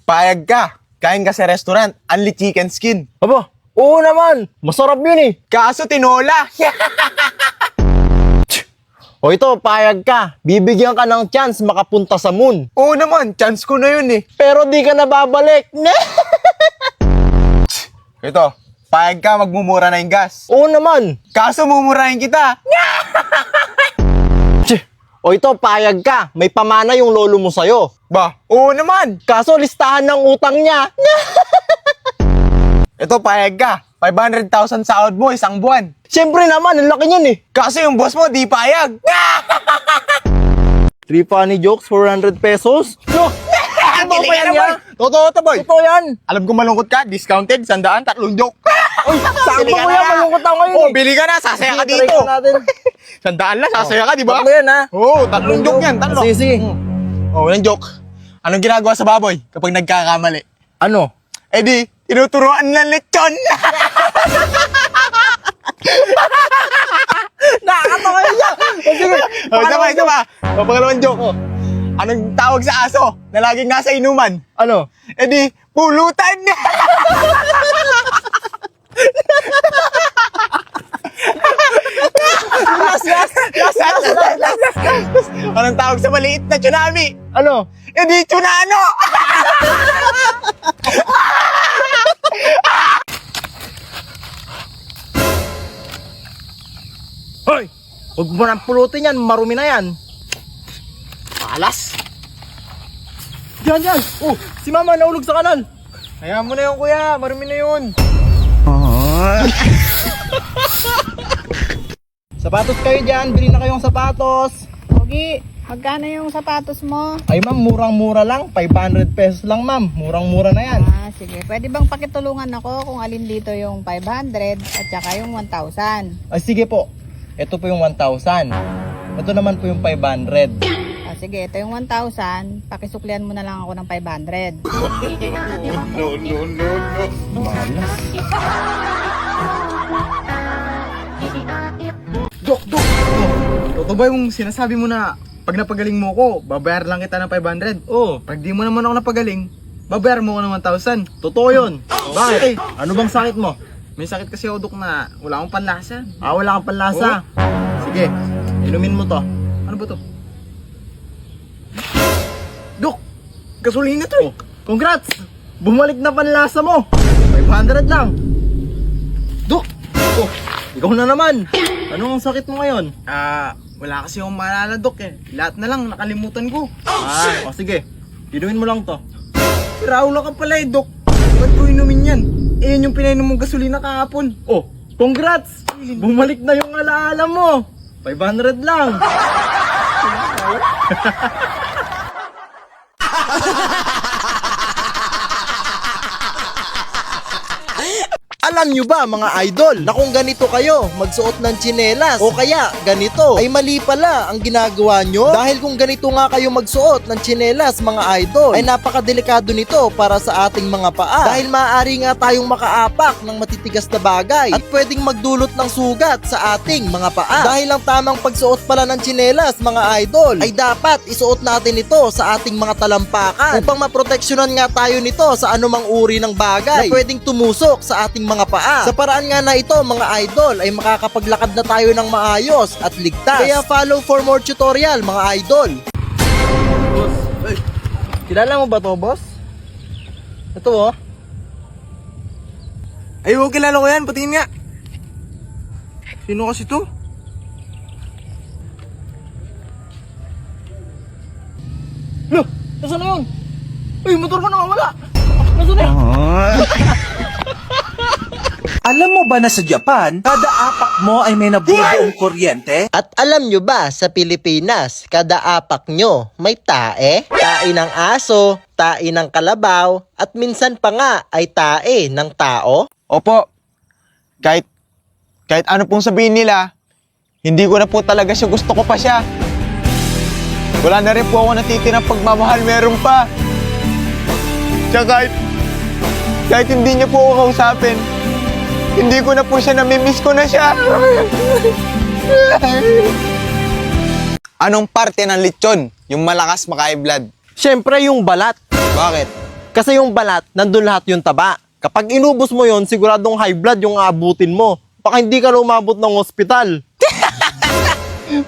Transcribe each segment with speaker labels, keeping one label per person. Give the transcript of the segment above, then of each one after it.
Speaker 1: Payag ka. Kain ka sa restaurant, only chicken skin.
Speaker 2: Aba, oo naman. Masarap yun eh.
Speaker 1: Kaso tinola.
Speaker 2: O ito, payag ka. Bibigyan ka ng chance makapunta sa moon.
Speaker 1: Oo naman, chance ko na yun eh.
Speaker 2: Pero di ka na babalik.
Speaker 1: Ito, payag ka, magmumura na yung gas.
Speaker 2: Oo naman.
Speaker 1: Kaso mumurahin kita.
Speaker 2: O ito, payag ka. May pamana yung lolo mo sa'yo.
Speaker 1: Ba, oo naman.
Speaker 2: Kaso listahan ng utang niya.
Speaker 1: Ito, payag ka. 500,000 sahod mo, isang buwan.
Speaker 2: Siyempre naman, ang laki niyan eh.
Speaker 1: Kaso yung boss mo, di payag.
Speaker 2: 3 funny jokes, 400 pesos. No! Totoo ba yan yan?
Speaker 1: Totoo to, boy.
Speaker 2: Totoo yan.
Speaker 1: Alam ko malungkot ka, discounted, 100, 3 joke.
Speaker 2: Uy, sakto mo yan, malungkot ako ngayon
Speaker 1: Oh,
Speaker 2: eh.
Speaker 1: bili ka na, sasaya ka
Speaker 2: Try
Speaker 1: dito.
Speaker 2: natin.
Speaker 1: 100 lang, sasaya ka, di ba?
Speaker 2: Tatlo yan ha.
Speaker 1: Oo, 3 joke yan, 3.
Speaker 2: Sige.
Speaker 1: Oh, yung joke. Anong ginagawa sa baboy kapag nagkakamali?
Speaker 2: Ano?
Speaker 1: Eh di, tinuturuan ng lechon.
Speaker 2: Nakakatawa yan. Sige.
Speaker 1: Oh, isa pa. Oh, pangalawang joke. Anong tawag sa aso na laging nasa inuman?
Speaker 2: Ano?
Speaker 1: Eh di, pulutan. Last. Anong tawag sa maliit na tsunami?
Speaker 2: Ano?
Speaker 1: Eh di, tsunano.
Speaker 2: Hoy! Huwag mo nang pulutin yan, marumi na yan.
Speaker 1: Alas.
Speaker 2: Diyan, diyan. Oh, si mama naulog sa kanal.
Speaker 1: Hayaan mo na yun, kuya. Marumi na yun.
Speaker 2: Sapatos kayo dyan, bili na kayong sapatos.
Speaker 3: Pogi, magkano yung sapatos mo?
Speaker 2: Ay ma'am, murang-mura lang. 500 pesos lang ma'am. Murang-mura na yan.
Speaker 3: Ah, sige. Pwede bang pakitulungan ako kung alin dito yung 500 at saka yung 1,000?
Speaker 2: Ay sige po. Ito po yung 1,000. Ito naman po yung 500.
Speaker 3: Ah, sige, ito yung 1,000. Pakisuklian mo na lang ako ng 500.
Speaker 1: Dok. Totoo ba yung sinasabi mo na pag napagaling mo ko, babayar lang kita ng 500?
Speaker 2: Oh,
Speaker 1: Pag di mo naman ako napagaling, babayar mo ko ng 1,000.
Speaker 2: totoo yun. Bakit?
Speaker 1: Eh,
Speaker 2: Ano bang sakit mo?
Speaker 1: may sakit kasi ako, Dok, na wala akong panlasa.
Speaker 2: Ah, wala kang panlasa. Sige, inumin mo to.
Speaker 1: Ano ba to? Dok, gasolina to eh.
Speaker 2: Congrats! Bumalik na panlasa mo. 500 lang.
Speaker 1: Dok,
Speaker 2: Oh, ikaw na naman. Anong sakit mo ngayon?
Speaker 1: wala kasi akong maalala, Dok eh. Lahat na lang nakalimutan ko.
Speaker 2: O sige, inumin mo lang to.
Speaker 1: Si Raul ka pala eh, Dok. Ba't ko inumin yan? Eh, yun yung pinainom mong gasolina kahapon.
Speaker 2: Oh, congrats! Bumalik na yung alaala mo. 500 lang. Alam nyo ba mga idol na kung ganito kayo magsuot ng tsinelas o kaya ganito ay mali pala ang ginagawa nyo? Dahil kung ganito nga kayo magsuot ng tsinelas mga idol ay napakadelikado nito para sa ating mga paa. Dahil maaari nga tayong makaapak ng matitigas na bagay at pwedeng magdulot ng sugat sa ating mga paa. Dahil ang tamang pagsuot pala ng tsinelas mga idol ay dapat isuot natin ito sa ating mga talampakan upang maproteksyonan nga tayo nito sa anumang uri ng bagay na pwedeng tumusok sa ating mga paa. Sa paraan nga na ito mga idol ay makakapaglakad na tayo ng maayos at ligtas. Kaya follow for more tutorial mga idol. Boss, kilala mo ba to, boss? Ito oh.
Speaker 1: Ay, huwag kilala ko yan. Patingin nga. Sino kasi to?
Speaker 2: Lo, nasaan na yun? Uy, motor ko nawawala. Nasaan na yun?
Speaker 4: Alam mo ba na sa Japan, kada apak mo ay may nabubuong kuryente?
Speaker 5: At alam nyo ba sa Pilipinas, kada apak nyo may tae? Tae ng aso, tae ng kalabaw, at minsan pa nga ay tae ng tao?
Speaker 1: Opo. Kahit ano pong sabihin nila, hindi ko na po talaga siya, gusto ko pa siya. Wala na rin po ako natitirang pagmamahal, meron pa. Tsaka kahit hindi niya po ako kausapin, hindi ko na po siya, namimiss ko na siya. Anong parte ng lechon yung malakas maka-blood?
Speaker 2: Siyempre yung balat.
Speaker 1: Bakit?
Speaker 2: Kasi yung balat, nandun lahat yung taba. Kapag inubos mo yon, siguradong high blood yung aabutin mo. Baka hindi ka na umabot ng ospital.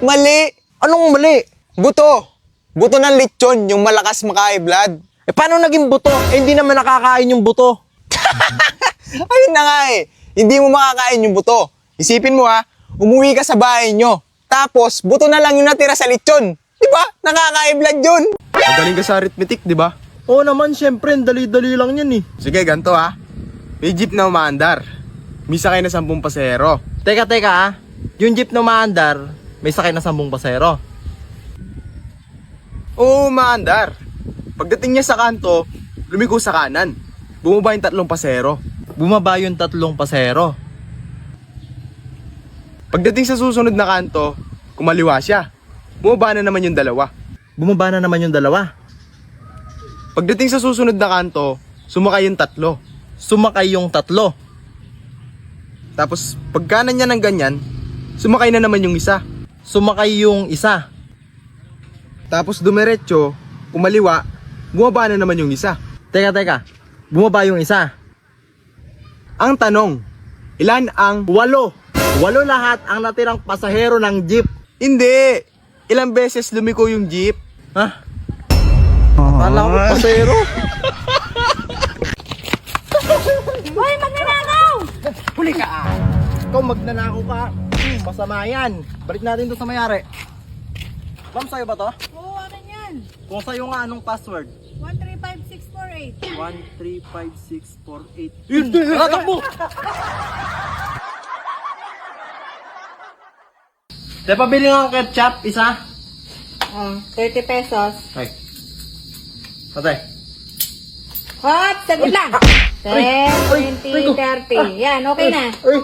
Speaker 1: Mali!
Speaker 2: Anong mali?
Speaker 1: Buto! Buto ng lechon, yung malakas maka-high blood.
Speaker 2: Eh paano naging buto? Eh hindi naman nakakain yung buto.
Speaker 1: Ayun na nga eh. Hindi mo makakain yung buto. Isipin mo ha, umuwi ka sa bahay nyo. Tapos, buto na lang yung natira sa lechon. Di ba? Nakaka-high blood yun. Magaling ka sa arithmetic, di ba?
Speaker 2: Oo naman, syempre, dali-dali lang yan eh.
Speaker 1: Sige, ganito ha. May jeep na umaandar. May sakay na 10 pasero.
Speaker 2: Teka ah. Yung jeep na umaandar, may sakay na 10 pasero.
Speaker 1: Oo, umaandar. Pagdating niya sa kanto, lumiko sa kanan. Bumaba yung 3 pasero.
Speaker 2: Bumaba yung 3 pasero.
Speaker 1: Pagdating sa susunod na kanto, kumaliwa siya. Bumaba na naman yung 2.
Speaker 2: Bumaba na naman yung 2.
Speaker 1: Pagdating sa susunod na kanto, sumakay yung 3.
Speaker 2: Sumakay yung 3.
Speaker 1: Tapos, pagkanan niya ng ganyan, sumakay na naman yung 1.
Speaker 2: Sumakay yung 1.
Speaker 1: Tapos dumiretso, kumaliwa, bumaba na naman yung 1.
Speaker 2: Teka. Bumaba yung 1.
Speaker 1: Ang tanong, ilan ang
Speaker 2: 8. 8 lahat ang natirang pasahero ng jeep.
Speaker 1: Hindi! Ilang beses lumiko yung jeep?
Speaker 2: Ha? Akala ko pasahero.
Speaker 3: Hoy, magnanakaw!
Speaker 2: Huli ka ah. Ikaw magnanakaw ka. Masama yan. Balik natin to sa mayari. Ma'am, sa'yo ba to?
Speaker 3: Oo, ano yan?
Speaker 2: Kung sa'yo nga, anong password?
Speaker 3: 135648.
Speaker 2: 135648. Yun! Takbo! Te, pabili nga ang ketchup, isa.
Speaker 3: 30 pesos.
Speaker 2: Ay. Patay.
Speaker 3: Hot, saglit lang. 10, 20, 30. Yan, okay na.
Speaker 2: Ay.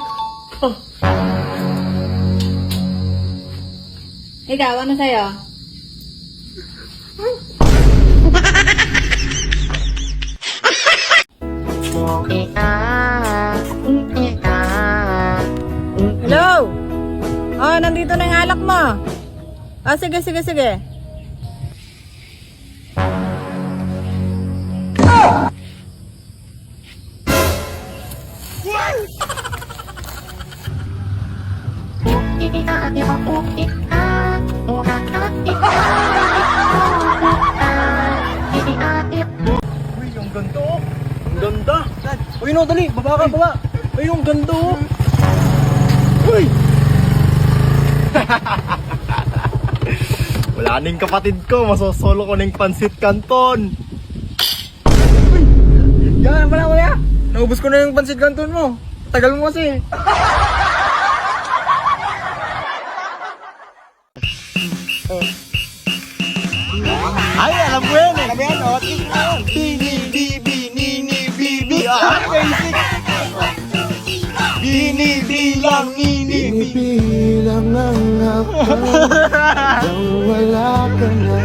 Speaker 3: Ikaw, ano sa'yo? Hello? Oh, nandito na yung alak mo. Ah, sige.
Speaker 2: Uy, ang ganda oh. Ang ganda. Uy, no, dali. Baba ka, baba. Uy, ang ganda oh. Uy. Wala ning kapatid ko. Masosolo ko ning pansit canton. Uy. Yan, wala ko ya.
Speaker 1: Naubos ko na yung pansit canton mo. Tagal mo kasi.
Speaker 2: Ay, alam mo yan eh.
Speaker 1: Alam mo yan, oh. Bini, bibi. Ah, basic. Bini, bilang, nini,
Speaker 6: Binibilang ang hapon nang wala ka na.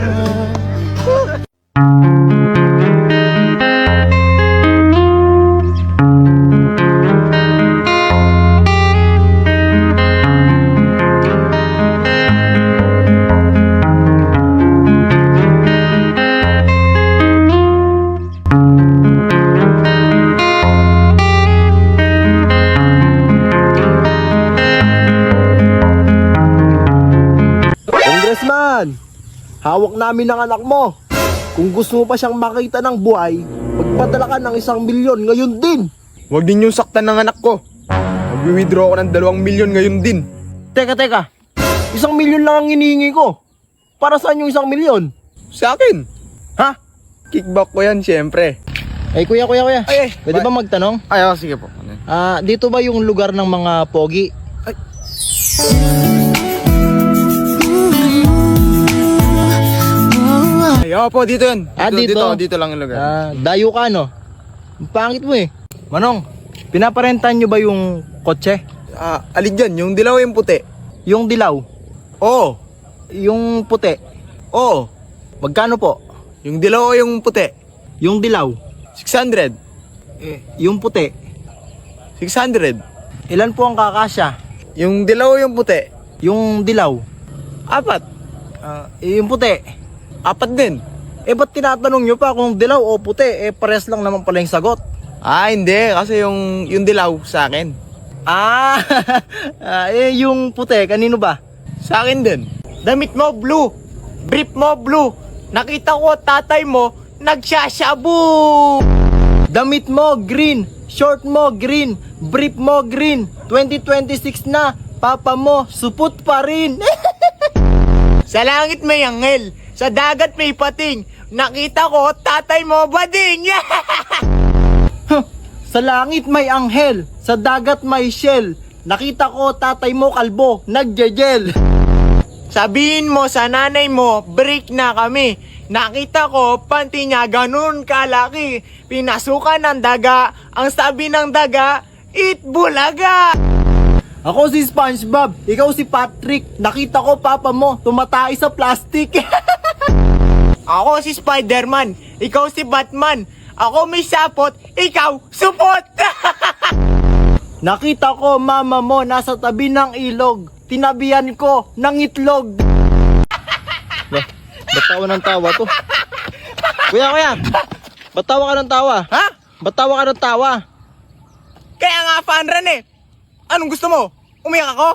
Speaker 2: Congressman, hawak namin ang anak mo. Kung gusto mo pa siyang makita ng buhay, magpadala ka ng 1 milyon ngayon din.
Speaker 1: Huwag din yung saktan ng anak ko. Mag-withdraw ako ng 2 milyon ngayon din.
Speaker 2: Teka. 1 milyon lang ang hinihingi ko. Para saan yung 1 milyon?
Speaker 1: Sa akin.
Speaker 2: Ha?
Speaker 1: Kickback ko yan, syempre.
Speaker 2: Ay, kuya.
Speaker 1: Ay,
Speaker 2: Pwede ba magtanong?
Speaker 1: Ay, oh, sige po.
Speaker 2: Dito ba yung lugar ng mga pogi?
Speaker 1: Ay, opo, dito yan.
Speaker 2: Dito?
Speaker 1: Dito lang yung lugar.
Speaker 2: Dayo ka, no? Ang pangit mo eh. Manong, pinaparentan nyo ba yung kotse?
Speaker 1: Alin dyan, yung dilaw yung puti.
Speaker 2: Yung dilaw?
Speaker 1: Oo.
Speaker 2: Yung puti?
Speaker 1: Oo.
Speaker 2: Magkano po?
Speaker 1: Yung dilaw o yung puti?
Speaker 2: Yung dilaw?
Speaker 1: 600.
Speaker 2: Yung puti?
Speaker 1: 600.
Speaker 2: Ilan po ang kakasya?
Speaker 1: Yung dilaw o yung puti?
Speaker 2: Yung dilaw?
Speaker 1: 4.
Speaker 2: Yung puti?
Speaker 1: 4 din.
Speaker 2: Eh ba't tinatanong nyo pa kung dilaw o puti? Eh pares lang naman pala yung sagot.
Speaker 1: Ah, hindi. Kasi yung dilaw sa akin.
Speaker 2: Ah, yung puti, kanino ba?
Speaker 1: Sa akin din. Damit mo, blue. Brief mo, blue. Nakita ko tatay mo, nagsashabu.
Speaker 2: Damit mo, green. Short mo, green. Brief mo, green. 2026 na, papa mo, supot pa rin.
Speaker 1: Sa langit may anghel. Sa dagat may pating. Nakita ko tatay mo, bading.
Speaker 2: Sa langit may anghel, sa dagat may shell. Nakita ko tatay mo kalbo, nagjejel.
Speaker 1: Sabihin mo sa nanay mo, break na kami. Nakita ko, panty niya ganun kalaki. Pinasukan ng daga, ang sabi ng daga, eat bulaga.
Speaker 2: Ako si SpongeBob, ikaw si Patrick. Nakita ko papa mo, tumatay sa plastic.
Speaker 1: Ako si Spider-Man, ikaw si Batman. Ako may sapot, ikaw supot.
Speaker 2: Nakita ko mama mo nasa tabi ng ilog. Tinabihan ko ng itlog. Ba't tawa ng tawa to? Kuya, ba't tawa ka ng tawa?
Speaker 1: Ha?
Speaker 2: Ba't tawa ka ng tawa?
Speaker 1: Kaya nga fanran eh. Anong gusto mo? Umiyak ako?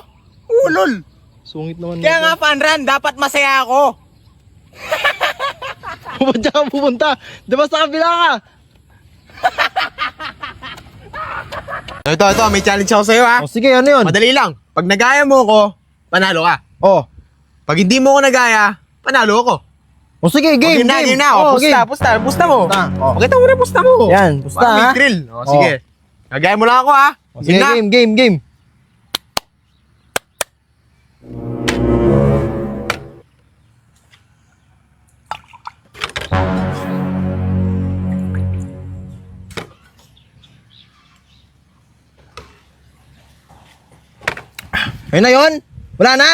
Speaker 1: Ulol.
Speaker 2: Sungit naman
Speaker 1: Kaya nga fanran, dapat masaya ako.
Speaker 2: Ba't ka pupunta? Di ba sa kabila ka?
Speaker 1: Ito, may challenge ako sa'yo ha.
Speaker 2: O sige, ano yun?
Speaker 1: Madali lang. Pag nagaya mo ko, panalo ka.
Speaker 2: Oh.
Speaker 1: Pag hindi mo ko nagaya, panalo ako.
Speaker 2: O sige, game.
Speaker 1: Game na. O, pusta mo.
Speaker 2: Pusta. O.
Speaker 1: Pakita mo na pusta mo.
Speaker 2: Yan, pusta,
Speaker 1: Para may
Speaker 2: ha?
Speaker 1: thrill. O, sige. Nagaya mo lang ako ha.
Speaker 2: O, sige,
Speaker 1: na.
Speaker 2: game. Ayun na yun? Wala na?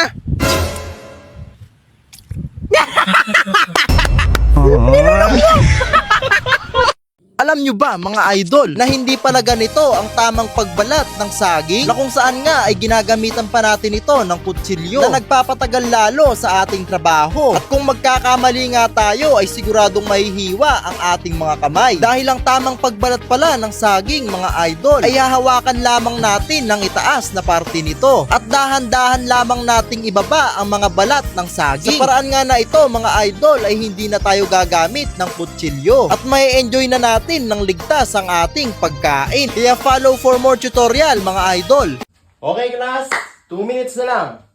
Speaker 2: Alam nyo ba mga idol na hindi pala ganito ang tamang pagbalat ng saging? Na kung saan nga ay ginagamitan pa natin ito ng kutsilyo na nagpapatagal lalo sa ating trabaho. At kung magkakamali nga tayo ay siguradong mahihiwa ang ating mga kamay. Dahil ang tamang pagbalat pala ng saging mga idol ay hahawakan lamang natin ng itaas na parte nito. At dahan-dahan lamang nating ibaba ang mga balat ng saging. Sa paraan nga na ito mga idol ay hindi na tayo gagamit ng kutsilyo. At may enjoy na natin ng ligtas ang ating pagkain. Kaya follow for more tutorial mga idol. Okay class, 2 minutes na lang.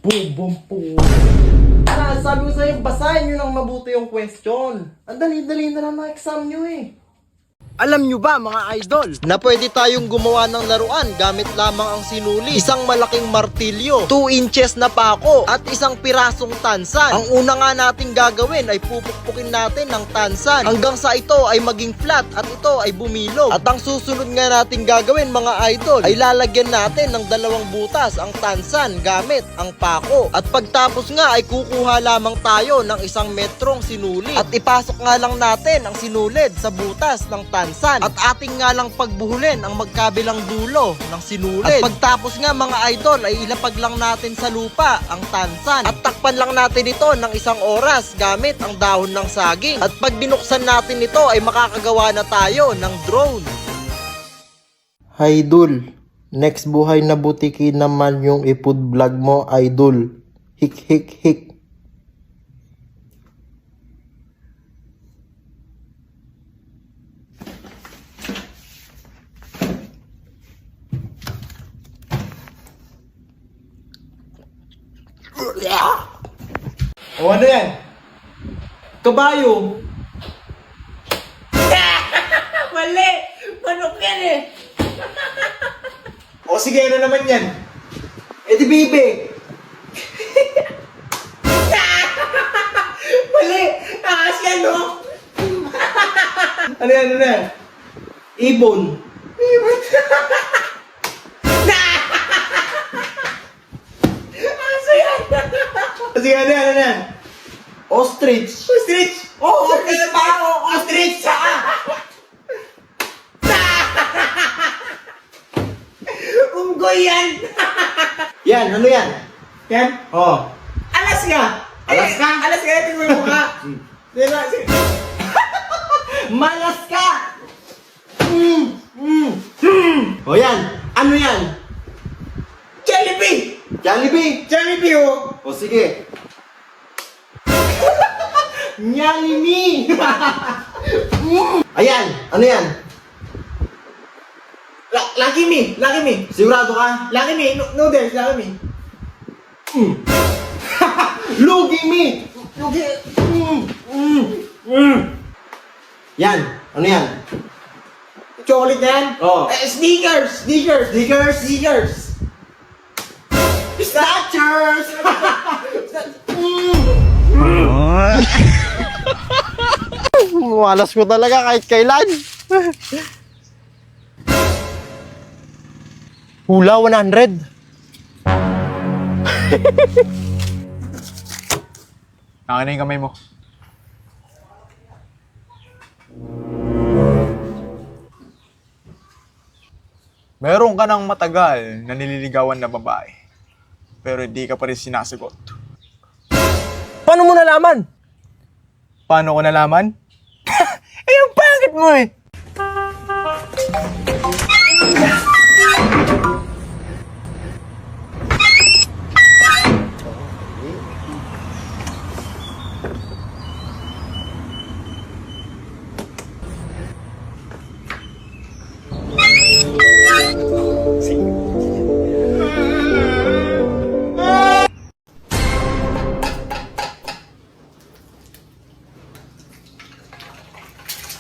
Speaker 2: Boom. Sabi ko sa'yo, basahin nyo ng mabuti yung question. Ang dali-dali na lang ng exam nyo eh. Alam nyo ba mga idol na pwede tayong gumawa ng laruan gamit lamang ang sinuli, isang malaking martilyo, 2 inches na pako at isang pirasong tansan. Ang una nga nating gagawin ay pupukpukin natin ng tansan hanggang sa ito ay maging flat at ito ay bumilog. At ang susunod nga nating gagawin mga idol ay lalagyan natin ng 2 butas ang tansan gamit ang pako. At pagtapos nga ay kukuha lamang tayo ng 1 metrong sinuli at ipasok nga lang natin ang sinulid sa butas ng tansan. At ating nga lang pagbuhulin ang magkabilang dulo ng sinulid. At pagtapos nga mga idol ay ilapag lang natin sa lupa ang tansan. At takpan lang natin ito ng 1 oras gamit ang dahon ng saging. At pag binuksan natin ito ay makakagawa na tayo ng drone. Idol, next buhay na butiki naman yung ifood vlog mo idol. Hik.
Speaker 1: O ano yan?
Speaker 2: Kabayo.
Speaker 1: Mali! Manok yan eh! O sige, ano naman yan?
Speaker 2: Eh di bibe.
Speaker 1: Mali! Ahas yan no?
Speaker 2: Ano yan? Ibon.
Speaker 1: Sige, ano yan?
Speaker 2: Ostrich.
Speaker 1: Ostrich! Oh, ostrich pa ako! Ostrich! Unggoy!
Speaker 7: Unggoy yan!
Speaker 2: Yan, ano yan?
Speaker 7: Yan?
Speaker 2: Oh.
Speaker 7: Alaska!
Speaker 2: Alaska?
Speaker 7: Alaska, tingnan mo yung mukha. Diba?
Speaker 2: Malaska! O yan, ano yan?
Speaker 7: Jollibee!
Speaker 2: Jollibee!
Speaker 7: Jollibee, oh!
Speaker 2: O sige. Nyalimi! Ayan, ano yan?
Speaker 7: Lucky Me! Lucky Me!
Speaker 2: Sigurado ka?
Speaker 7: Lucky Me! Noodles, Lucky Me!
Speaker 2: Lugi mi! Lugi! Yan, ano yan?
Speaker 7: Chocolate na yan?
Speaker 2: Oo.
Speaker 7: Sneakers! Sneakers!
Speaker 2: Sneakers?
Speaker 7: Sneakers!
Speaker 2: Snatchers! Malas ko talaga kahit kailan. Hula 100.
Speaker 1: Naka na yung kamay mo. Meron ka ng matagal na nililigawan na babae, pero hindi ka pa rin sinasagot.
Speaker 2: Paano mo nalaman?
Speaker 1: Paano ko nalaman? Eh, ang pangit mo eh!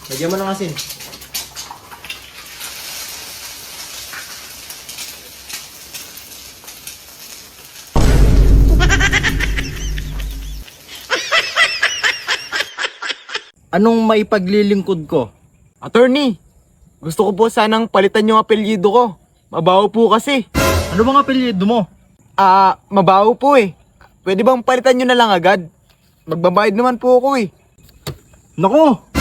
Speaker 2: Lagyan mo ng asin. Anong maipaglilingkod ko?
Speaker 1: Attorney, gusto ko po sanang palitan yung apelyido ko. Mabaho po kasi.
Speaker 2: Ano bang apelyido mo?
Speaker 1: Mabaho po eh. Pwede bang palitan nyo na lang agad? Magbabayad naman po ako eh.
Speaker 2: Nako!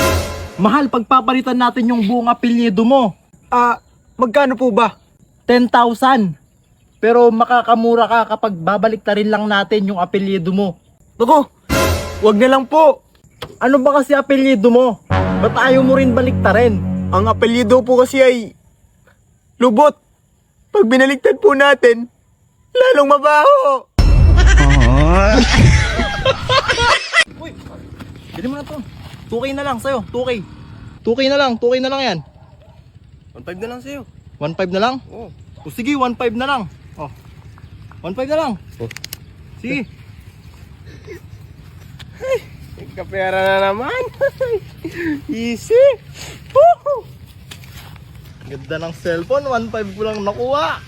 Speaker 2: Mahal, pagpapalitan natin yung buong apelyido mo.
Speaker 1: Magkano po ba?
Speaker 2: 10,000. Pero makakamura ka kapag babalik na rin lang natin yung apelyido mo.
Speaker 1: Naku, wag na lang po.
Speaker 2: Ano ba kasi apelyido mo? Ba't ayaw mo rin baliktarin?
Speaker 1: Ang apelyido po kasi ay Lubot. Pag binaligtad po natin, lalong mabaho.
Speaker 2: Uy! Bili mo na to. 2K na lang sa'yo. 2K. 2K na lang. 2K na lang yan.
Speaker 1: 1.5 na lang sa'yo.
Speaker 2: 1.5 na lang?
Speaker 1: Oo.
Speaker 2: O sige, 1.5 na lang. Oh. 1.5 na lang. Oh. Sige.
Speaker 1: Kapera na naman. Easy. Woohoo!
Speaker 2: Ganda ng cellphone. 1.5 ko lang nakuha.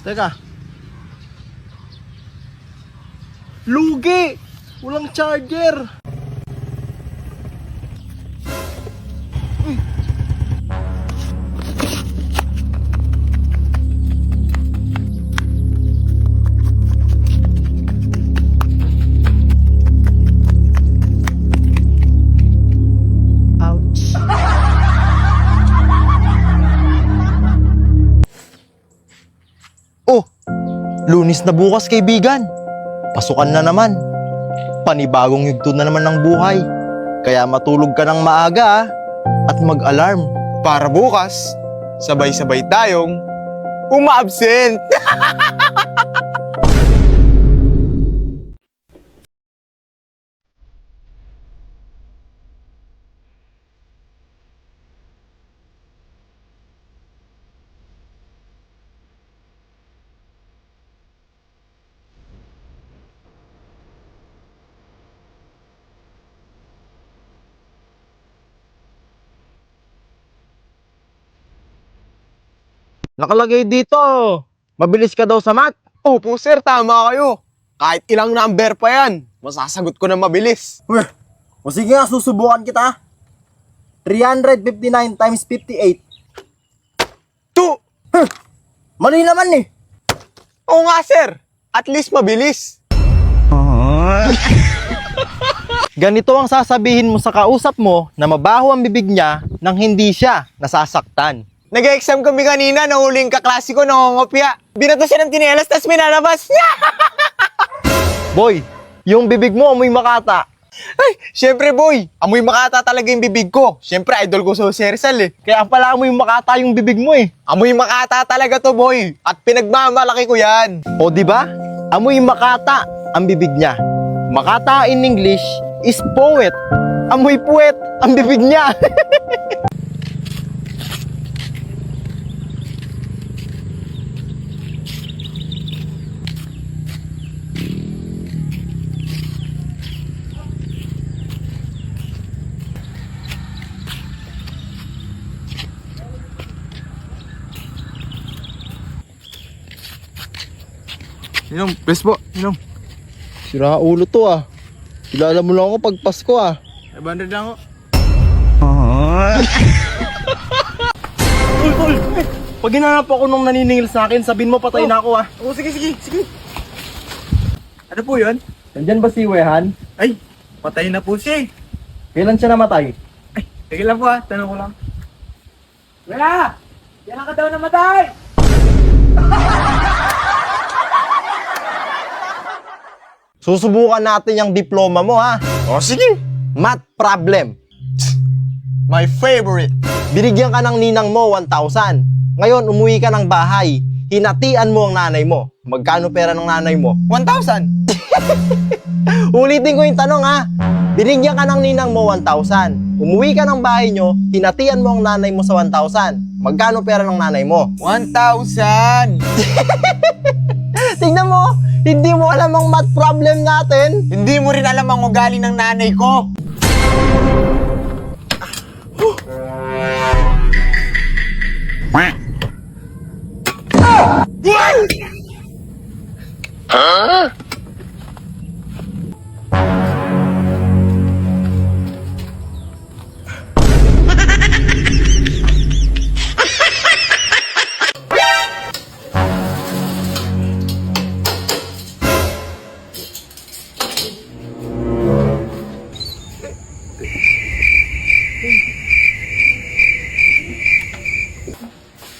Speaker 2: Teka. Lugi! Walang charger. Oh, Lunis na bukas, kaibigan. Pasukan na naman. Panibagong yugto na naman ng buhay. Kaya matulog ka ng maaga at mag-alarm.
Speaker 1: Para bukas, sabay-sabay tayong uma-absent.
Speaker 2: Nakalagay dito, mabilis ka daw sa math.
Speaker 1: Opo sir, tama kayo. Kahit ilang number pa yan, masasagot ko na mabilis.
Speaker 2: O sige nga, susubukan kita. 359 times 58.
Speaker 1: 2!
Speaker 2: Mali naman eh.
Speaker 1: Oo nga sir, at least mabilis.
Speaker 2: Ganito ang sasabihin mo sa kausap mo na mabaho ang bibig niya nang hindi siya nasasaktan.
Speaker 1: Nag-exam kami kanina, nahuling kaklase ko, nangongopya. Binato siya ng tinelas, tapos minalabas niya.
Speaker 2: Boy, yung bibig mo amoy makata.
Speaker 1: Ay, syempre boy, amoy makata talaga yung bibig ko. Syempre, idol ko sa Jose Rizal eh.
Speaker 2: Kaya pala amoy makata yung bibig mo eh.
Speaker 1: Amoy makata talaga to boy. At pinagmamalaki ko yan.
Speaker 2: O di ba? Amoy makata ang bibig niya. Makata in English is poet. Amoy puwet ang bibig niya.
Speaker 1: Inom, best po, inom.
Speaker 2: Sira ulo to ah. Kilala mo lang ako pag Pasko ah.
Speaker 1: 500 lang ako.
Speaker 2: Tol, pag hinanap ako nung naniningil sa akin, sabihin mo patay na ako ah.
Speaker 1: Oo, sige. Ano po yun?
Speaker 2: Nandyan ba si Wehan?
Speaker 1: Ay, patay na po siya eh.
Speaker 2: Kailan siya namatay?
Speaker 1: Sige lang po tanong ko lang. Wala! Yan ka daw namatay!
Speaker 2: Susubukan natin yung diploma mo ha.
Speaker 1: Oh, sige.
Speaker 2: Math problem.
Speaker 1: My favorite.
Speaker 2: Binigyan ka ng ninang mo 1,000. Ngayon, umuwi ka ng bahay. Hinatian mo ang nanay mo. Magkano pera ng nanay mo?
Speaker 1: 1,000.
Speaker 2: Ulitin ko yung tanong ha. Binigyan ka ng ninang mo 1,000. Umuwi ka ng bahay nyo, hinatian mo ang nanay mo sa 1,000. Magkano pera ng nanay mo?
Speaker 1: 1,000.
Speaker 2: Tingnan mo, hindi mo alam ang math problem natin.
Speaker 1: Hindi mo rin alam ang ugali ng nanay ko.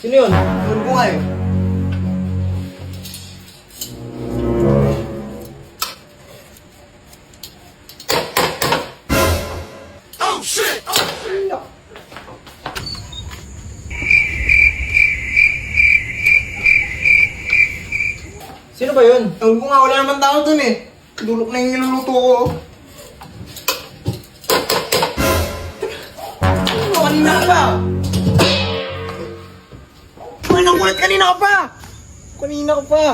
Speaker 2: Sino yun?
Speaker 1: Doon ko nga eh.
Speaker 2: Sino ba yun?
Speaker 1: Doon ko nga, wala naman tao doon eh. Dulok na yung niluluto ko. Ano, kanina ka pa? Kulit kanina ka pa! Kanina ka pa!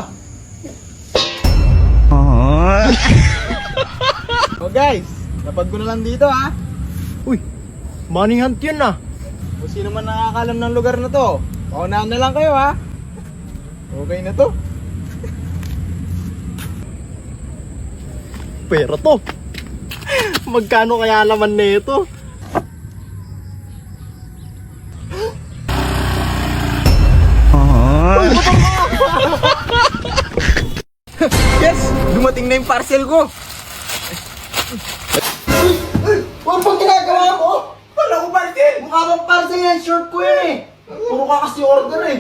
Speaker 1: Oh guys, napag ko na lang dito ha.
Speaker 2: Uy, money hunt yun ah.
Speaker 1: Kung sino man nakakalam ng lugar na to, paunahan na lang kayo ha. Okay na to.
Speaker 2: Pera to. Magkano kaya laman nito?
Speaker 1: Yes! Dumating na yung parcel ko!
Speaker 7: Huwag pang ginagawa mo!
Speaker 1: Wala ko parcel!
Speaker 7: Mukha bang parcel yan, short ko yan eh! Puro ka kasi order eh!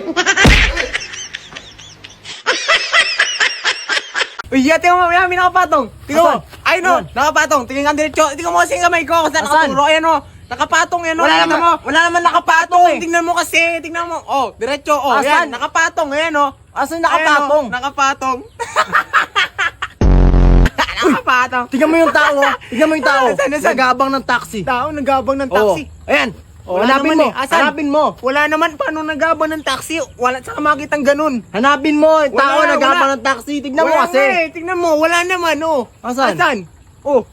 Speaker 1: Uy, tingnan mo, may nakapatong! Tingnan mo!
Speaker 2: Asan?
Speaker 1: Ay no, nakapatong! Tingnan ka diretso! Tingnan mo kasi yung kamay ko! Kasi
Speaker 2: Asan?
Speaker 1: nakaturo! Ayan o! Nakapatong yan o!
Speaker 2: Wala naman nakapatong eh.
Speaker 1: Tingnan mo kasi! Tingnan mo! Oh, diretso! Oh,
Speaker 2: Asan?
Speaker 1: yan! Nakapatong! Ayan o!
Speaker 2: Asan nakapatong?
Speaker 1: Ayan, nakapatong! Nakapatong!
Speaker 2: Tingnan mo yung tao ah. Tingnan mo yung tao.
Speaker 1: Asan?
Speaker 2: Nagabang ng taxi.
Speaker 1: Tao, nagabang ng
Speaker 2: Oo.
Speaker 1: taxi!
Speaker 2: Ayan.
Speaker 1: Wala
Speaker 2: Hanapin
Speaker 1: naman
Speaker 2: mo.
Speaker 1: eh. Asan?
Speaker 2: Hanapin mo.
Speaker 1: Wala naman, paano nagabang ng taxi? Wala, saan makitang ganun?
Speaker 2: Hanapin mo. Yung tao
Speaker 1: Wala,
Speaker 2: nagabang
Speaker 1: wala.
Speaker 2: ng taxi. Tignan mo
Speaker 1: Wala
Speaker 2: kasi.
Speaker 1: nga eh. Tingnan mo, wala naman oh.
Speaker 2: Asan?
Speaker 1: Asan?
Speaker 2: Oh,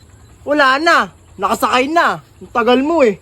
Speaker 2: wala na. Nakasakay na. Ang tagal mo eh.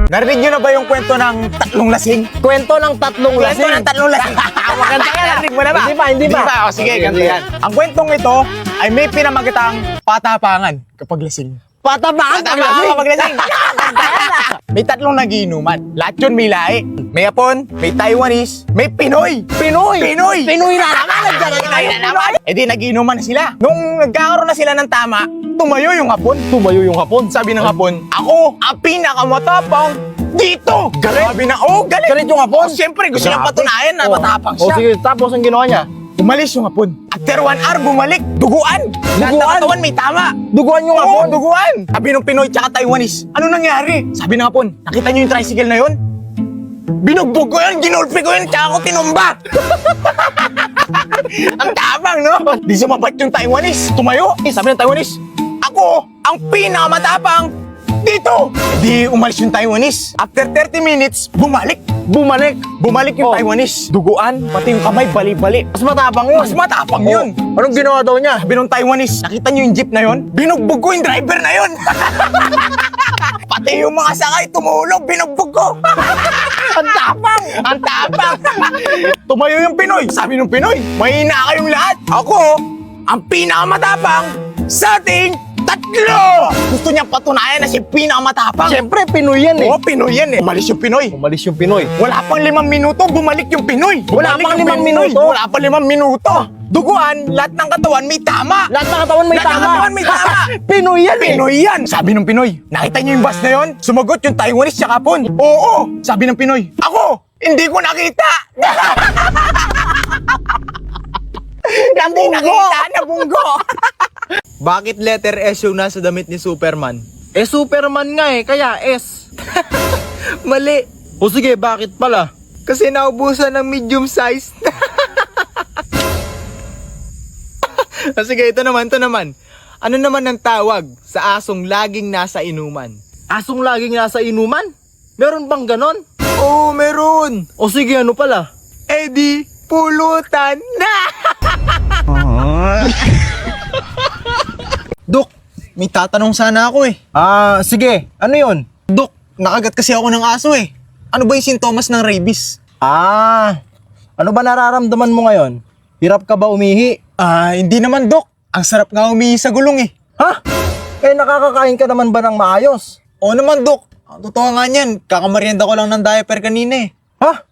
Speaker 1: Narinig nyo na ba yung kwento ng tatlong lasing?
Speaker 2: Kwento ng tatlong
Speaker 1: Kwento ng tatlong lasing. Maganda yan. Narinig mo na ba?
Speaker 2: Hindi pa.
Speaker 1: O, sige, ganito yan. Ang kwentong ito ay may pinamagatang patapangan kapag lasing.
Speaker 2: Patabakan
Speaker 1: Kapag lasing. May tatlong nagiinuman. Lahat yun may lahi. May Hapon, may Taiwanese, may Pinoy. Pinoy na naman. Pinoy na naman. E di nagiinuman na sila. Nung nagkakaroon na sila ng tama, tumayo yung Hapon. Sabi ng Hapon, ako ang pinakamatapang dito. Galit. Sabi na, galit. Galit yung Hapon. Siyempre, gusto niyang patunayan na matapang siya.
Speaker 2: Sige, tapos ang ginawa niya?
Speaker 1: Umalis yung Hapon. After 1 hour, bumalik. Duguan. Lahat ng katawan may tama.
Speaker 2: Duguan yung Hapon?
Speaker 1: Duguan. Sabi ng Pinoy tsaka Taiwanese, ano nangyari? Sabi ng Hapon, nakita niyo yung tricycle na yun? Binugbog ko yun, ginulpi ko yun, tsaka ako tinumba. Ang tapang, no? Di sumabat yung Taiwanese. Tumayo. Sabi ng Taiwanese, ako ang pinakamatapang dito. Di umalis yung Taiwanese. After 30 minutes, bumalik yung Taiwanese. Duguan, pati yung kamay, bali-bali.
Speaker 2: Mas matapang yun.
Speaker 1: Mas matapang yun.
Speaker 2: Anong ginawa daw niya?
Speaker 1: Sabi ng Taiwanese, nakita niyo yung jeep na yun? Binugbog ko yung driver na yun. Pati yung mga sakay tumulog, binugbog ko. Ang tapang. Tumayo yung Pinoy. Sabi ng Pinoy, mahina kayong lahat. Ako, ang pinakamatapang sa ating tatlo. Gusto niya patunayan na si pinakamatapang.
Speaker 2: Siyempre, Pinoy yan eh.
Speaker 1: Oo, Pinoy yan eh. Umalis yung Pinoy. Wala pang 5 minuto, bumalik yung Pinoy.
Speaker 2: Wala pang 5 minuto?
Speaker 1: Wala pang 5 minuto. Duguan, lahat ng katawan may tama.
Speaker 2: Lahat ng katawan may tama.
Speaker 1: Pinoy yan. Sabi ng Pinoy, nakita niyo yung bus na yun? Sumagot yung Taiwanese tsaka Hapon. Oo. Sabi ng Pinoy, ako, hindi ko nakita. Nabunggo. Bakit letter S yung nasa damit ni Superman?
Speaker 2: Superman nga eh, kaya S.
Speaker 1: Mali.
Speaker 2: O sige, bakit pala?
Speaker 1: Kasi naubusan ng medium size. Sige, ito naman. Ano naman ang tawag sa asong laging nasa inuman?
Speaker 2: Asong laging nasa inuman? Meron bang ganon?
Speaker 1: Oo, meron.
Speaker 2: O sige, ano pala?
Speaker 1: Di, pulutan na. Dok, may tatanong sana ako eh.
Speaker 2: Sige. Ano yun?
Speaker 1: Dok, nakagat kasi ako ng aso eh. Ano ba yung sintomas ng rabies?
Speaker 2: Ano ba nararamdaman mo ngayon? Hirap ka ba umihi?
Speaker 1: Hindi naman, Dok. Ang sarap nga umihi sa gulong eh.
Speaker 2: Ha? Nakakakain ka naman ba ng maayos?
Speaker 1: Oo naman, Dok. Ang totoo nga niyan, kakamarienda ko lang ng diaper kanina eh.
Speaker 2: Ha?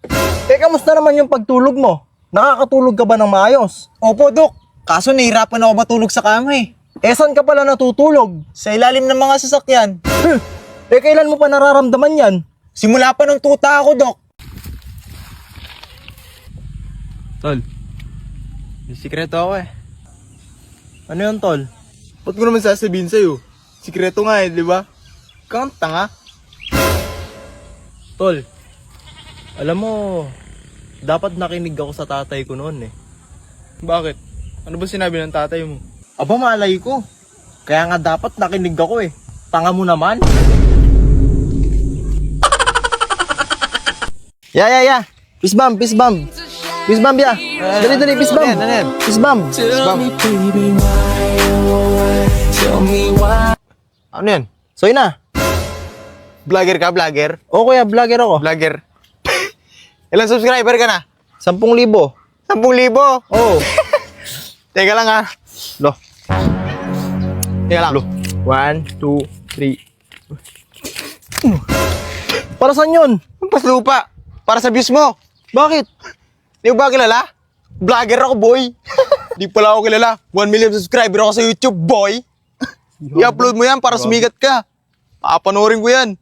Speaker 2: Kamusta naman yung pagtulog mo? Nakakatulog ka ba ng maayos?
Speaker 1: Opo, Dok. Kaso nahihirapan ako matulog sa kama eh.
Speaker 2: Saan ka pala natutulog?
Speaker 1: Sa ilalim ng mga sasakyan.
Speaker 2: Kailan mo pa nararamdaman yan?
Speaker 1: Simula pa nung tuta ako, Dok.
Speaker 2: Tol, may sikreto ako eh. Ano yun, Tol?
Speaker 1: Ba't ko naman sasabihin sa'yo? Sikreto nga eh, di ba? Kang tanga.
Speaker 2: Tol, alam mo, dapat nakinig ako sa tatay ko noon eh.
Speaker 1: Bakit? Ano ba sinabi ng tatay mo?
Speaker 2: Aba, malay ko. Kaya nga dapat nakinig ako eh. Tanga mo naman. Yeah. Peace bomb. Peace bomb, ya. Dali, peace bomb. Peace bomb.
Speaker 1: Ano yan?
Speaker 2: Soy na.
Speaker 1: Vlogger ka, vlogger?
Speaker 2: O kuya, vlogger ako.
Speaker 1: Vlogger. Ilang subscriber ka na?
Speaker 2: 10,000.
Speaker 1: 10,000?
Speaker 2: Oo.
Speaker 1: Teka lang ha.
Speaker 2: Lo.
Speaker 1: Teka lang.
Speaker 2: 1, 2, 3. Para saan yun?
Speaker 1: Ang paslupa. Para sa views mo.
Speaker 2: Bakit?
Speaker 1: Di mo ba kilala? Vlogger ako, boy. Di pala ako kilala. 1 million subscriber ako sa YouTube, boy. I-upload mo yan para sumigat ka. Papanoorin ko yan.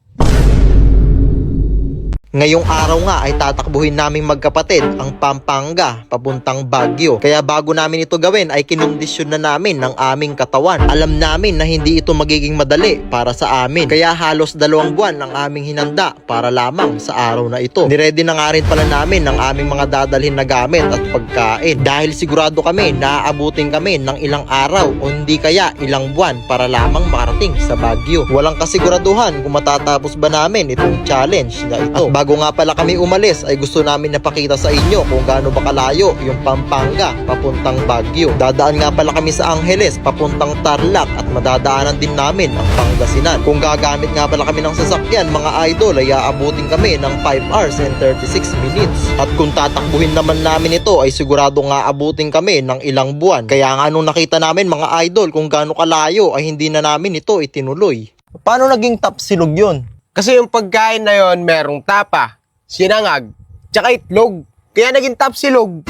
Speaker 5: Ngayong araw nga ay tatakbuhin naming magkapatid ang Pampanga papuntang Baguio. Kaya bago namin ito gawin ay kinondisyon na namin ng aming katawan. Alam namin na hindi ito magiging madali para sa amin. Kaya halos 2 buwan ang aming hinanda para lamang sa araw na ito. Niready na nga rin pala namin ang aming mga dadalhin na gamit at pagkain. Dahil sigurado kami na aabutin kami ng ilang araw o hindi kaya ilang buwan para lamang makarating sa Baguio. Walang kasiguraduhan kung matatapos ba namin itong challenge na ito. At Bago nga pala kami umalis ay gusto namin napakita sa inyo kung gaano ba kalayo yung Pampanga papuntang Baguio. Dadaan nga pala kami sa Angeles papuntang Tarlac at madadaanan din namin ang Pangasinan. Kung gagamit nga pala kami ng sasakyan mga idol ay aabutin kami ng 5 hours and 36 minutes. At kung tatakbuhin naman namin ito ay sigurado nga abutin kami ng ilang buwan. Kaya nga nung nakita namin mga idol kung gaano kalayo ay hindi na namin ito itinuloy.
Speaker 2: Paano naging tapsilog yun?
Speaker 8: Kasi yung pagkain na yon merong tapa, sinangag, tsaka itlog. Kaya naging tapsilog.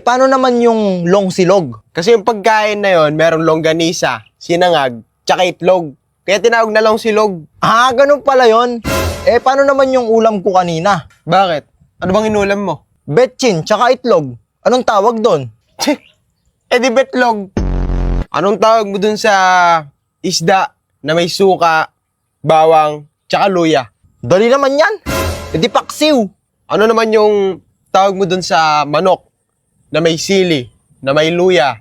Speaker 2: Paano naman yung long silog?
Speaker 8: Kasi yung pagkain na yon merong longganisa, sinangag, tsaka itlog. Kaya tinawag na long silog.
Speaker 2: Ganun pala yun. Paano naman yung ulam ko kanina?
Speaker 8: Bakit? Ano bang inulam mo?
Speaker 2: Betchin, tsaka itlog. Anong tawag doon?
Speaker 8: Di betlog. Anong tawag mo dun sa isda na may suka, bawang, tsaka luya?
Speaker 2: Dali naman yan. Di paksiw.
Speaker 8: Ano naman yung tawag mo dun sa manok na may sili, na may luya,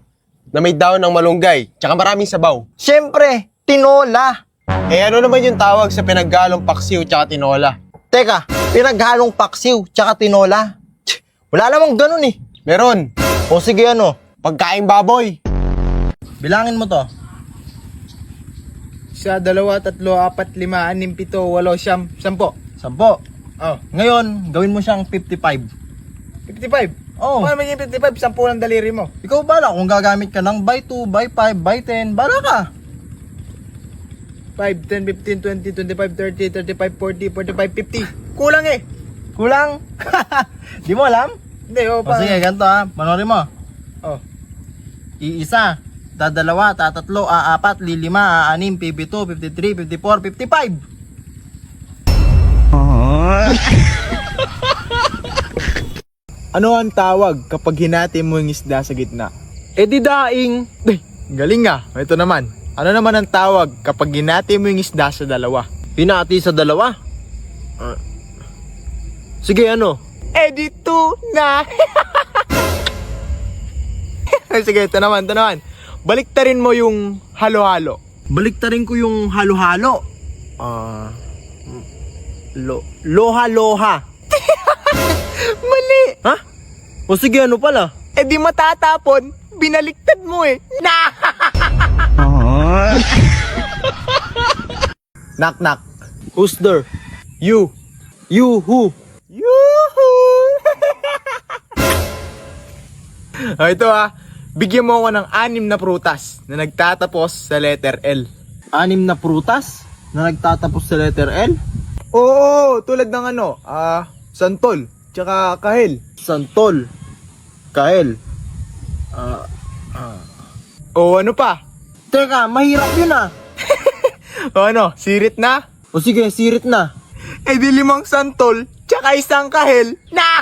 Speaker 8: na may daon ng malunggay, tsaka maraming sabaw?
Speaker 2: Siyempre, tinola.
Speaker 8: Ano naman yung tawag sa pinaggalong paksiw tsaka tinola?
Speaker 2: Teka, pinaghalong paksiw, tsaka tinola. Wala namang ganun eh.
Speaker 8: Meron.
Speaker 2: O sige ano,
Speaker 8: Pagkaing baboy.
Speaker 2: bilangin mo to.
Speaker 7: 1, 2, 3, 4, 5, 6, 7, 8, 9, 10.
Speaker 2: 10.
Speaker 7: Oh,
Speaker 2: Ngayon, gawin mo siyang 55.
Speaker 7: 55.
Speaker 2: Oh.
Speaker 7: Paano maging 55? 10 lang daliri mo.
Speaker 2: Ikaw bala kung gagamit ka ng by 2, by 5, by 10, bala ka.
Speaker 7: 5, 10, 15, 20, 25, 30, 35, 40, 45, 50. Kulang eh.
Speaker 2: Kulang. Di mo alam?
Speaker 7: Hindi,
Speaker 2: O sige, ganito ha. Panorin mo.
Speaker 7: Oh.
Speaker 2: Iisa, dadalawa, tatatlo, aapat, lilima, aanim, 52, 53, 54, 55.
Speaker 1: Ano ang tawag kapag hinati mo yung isda sa gitna?
Speaker 2: Di daing.
Speaker 1: Galing nga. Ito naman. Ano naman ang tawag kapag hinati mo yung isda sa dalawa?
Speaker 2: Pinati sa dalawa. Sige, ano?
Speaker 1: Di tuna. Sige, ito naman. Baliktarin mo yung halo-halo.
Speaker 2: Baliktarin ko yung halo-halo. Loha-loha.
Speaker 1: Mali.
Speaker 2: Ha? O sige, ano pala?
Speaker 1: Di matatapon. Binaliktad mo eh. Knock knock.
Speaker 2: Who's there?
Speaker 1: You.
Speaker 2: You who?
Speaker 1: Yuhuu! Ito bigyan mo ako ng 6 na prutas na nagtatapos sa letter L.
Speaker 2: 6 na prutas na nagtatapos sa letter L?
Speaker 1: Oo, tulad ng santol, tsaka kahel.
Speaker 2: Santol. Kael.
Speaker 1: O ano pa?
Speaker 2: Teka, mahirap yun ah.
Speaker 1: O ano, sirit na?
Speaker 2: O sige, sirit na.
Speaker 1: Di 5 santol, tsaka 1 kahel. Na!